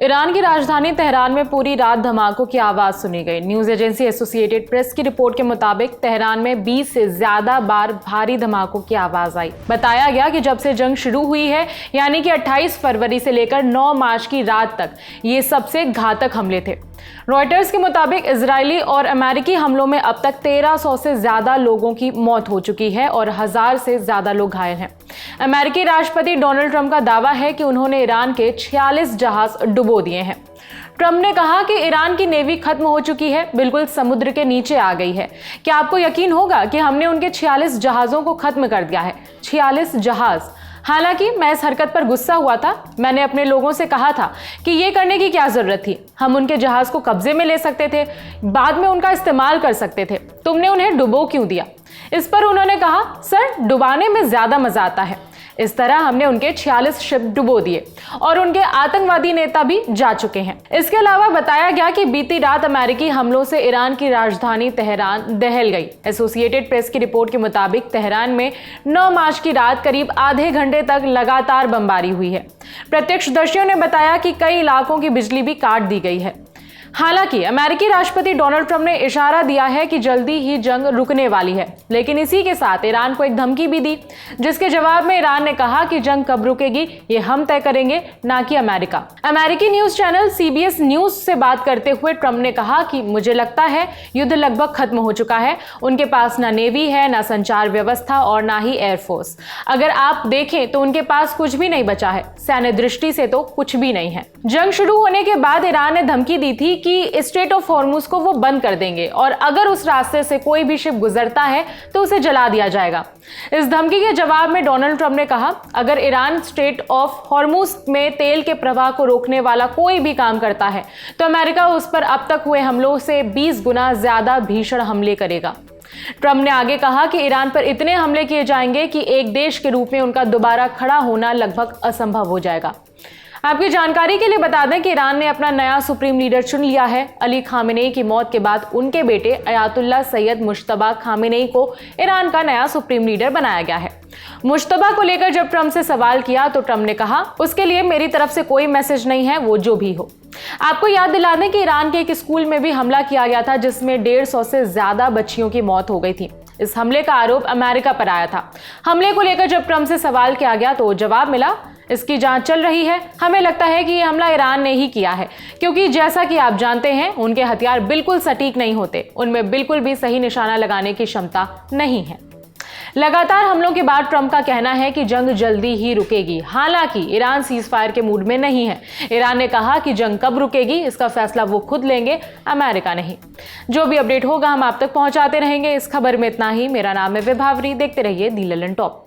Iran की राजधानी Tehran में पूरी रात धमाकों की आवाज सुनी गई। न्यूज एजेंसी एसोसिएटेड प्रेस की रिपोर्ट के मुताबिक तेहरान में 20 से ज्यादा बार भारी धमाकों की आवाज आई। बताया गया कि जब से जंग शुरू हुई है, यानी कि 28 फरवरी से लेकर 9 मार्च की रात तक, ये सबसे घातक हमले थे। रॉयटर्स के मुताबिक इजरायली और अमेरिकी हमलों में अब तक 1300 से ज्यादा लोगों की मौत हो चुकी है और 1000 से ज्यादा लोग घायल हैं। अमेरिकी राष्ट्रपति डोनाल्ड ट्रंप का दावा है कि उन्होंने ईरान के 46 जहाज डुबो दिए हैं। ट्रंप ने कहा कि ईरान की नेवी खत्म हो चुकी है, बिल्कुल समुद्र के नीचे आ गई है। क्या आपको यकीन होगा कि हमने उनके 46 जहाजों को खत्म कर दिया है? 46 जहाज। हालांकि मैं इस हरकत पर गुस्सा हुआ था। मैंने अपने लोगों से कहा था कि ये करने की क्या जरूरत थी। हम उनके जहाज को कब्जे में ले सकते थे, बाद में उनका इस्तेमाल कर सकते थे। तुमने उन्हें डुबो क्यों दिया? इस पर उन्होंने कहा, सर, डुबाने में ज्यादा मजा आता है। इस तरह हमने उनके 46 शिप डुबो दिए और उनके आतंकवादी नेता भी जा चुके हैं। इसके अलावा बताया गया कि बीती रात अमेरिकी हमलों से ईरान की राजधानी तेहरान दहल गई। एसोसिएटेड प्रेस की रिपोर्ट के मुताबिक तेहरान में 9 मार्च की रात करीब आधे घंटे तक लगातार बमबारी हुई है। प्रत्यक्षदर्शियों ने बताया कि कई इलाकों की बिजली भी काट दी गई है। हालांकि अमेरिकी राष्ट्रपति डोनाल्ड ट्रंप ने इशारा दिया है कि जल्दी ही जंग रुकने वाली है, लेकिन इसी के साथ ईरान को एक धमकी भी दी, जिसके जवाब में ईरान ने कहा कि जंग कब रुकेगी ये हम तय करेंगे, ना कि अमेरिका। अमेरिकी न्यूज चैनल CBS न्यूज से बात करते हुए ट्रंप ने कहा कि मुझे लगता है युद्ध लगभग खत्म हो चुका है। उनके पास ना नेवी है, ना संचार व्यवस्था और ना ही एयरफोर्स। अगर आप देखें तो उनके पास कुछ भी नहीं बचा है। सैन्य दृष्टि से तो कुछ भी नहीं है। जंग शुरू होने के बाद ईरान ने धमकी दी थी कि स्ट्रेट ऑफ हॉर्मुज को वो बंद कर देंगे और अगर उस रास्ते से कोई भी शिप गुजरता है तो उसे जला दिया जाएगा। इस धमकी के जवाब में डोनाल्ड ट्रंप ने कहा, अगर ईरान स्ट्रेट ऑफ हॉर्मुज में तेल के प्रवाह को रोकने वाला कोई भी काम करता है तो अमेरिका उस पर अब तक हुए हमलों से 20 गुना ज्यादा भीषण हमले करेगा। ट्रंप ने आगे कहा कि ईरान पर इतने हमले किए जाएंगे कि एक देश के रूप में उनका दोबारा खड़ा होना लगभग असंभव हो जाएगा। आपकी जानकारी के लिए बता दें कि ईरान ने अपना नया सुप्रीम लीडर चुन लिया है। अली खामेनेई की मौत के बाद उनके बेटे अयातुल्ला सैयद मुश्तबा खामेनेई को ईरान का नया सुप्रीम लीडर बनाया गया है। मुश्तबा को लेकर जब ट्रंप से सवाल किया तो ट्रंप ने कहा, उसके लिए मेरी तरफ से कोई मैसेज नहीं है, वो जो भी हो। आपको याद दिला दें कि ईरान के एक स्कूल में भी हमला किया गया था, जिसमें 150 से ज्यादा बच्चियों की मौत हो गई थी। इस हमले का आरोप अमेरिका पर आया था। हमले को लेकर जब ट्रंप से सवाल किया गया तो जवाब मिला, इसकी जांच चल रही है। हमें लगता है कि यह हमला ईरान ने ही किया है, क्योंकि जैसा कि आप जानते हैं उनके हथियार बिल्कुल सटीक नहीं होते, उनमें बिल्कुल भी सही निशाना लगाने की क्षमता नहीं है। लगातार हमलों के बाद ट्रंप का कहना है कि जंग जल्दी ही रुकेगी। हालांकि ईरान सीज फायर के मूड में नहीं है। ईरान ने कहा कि जंग कब रुकेगी इसका फैसला वो खुद लेंगे, अमेरिका नहीं। जो भी अपडेट होगा हम आप तक पहुंचाते रहेंगे। इस खबर में इतना ही। मेरा नाम है विभावरी। देखते रहिए दी ललन टॉप।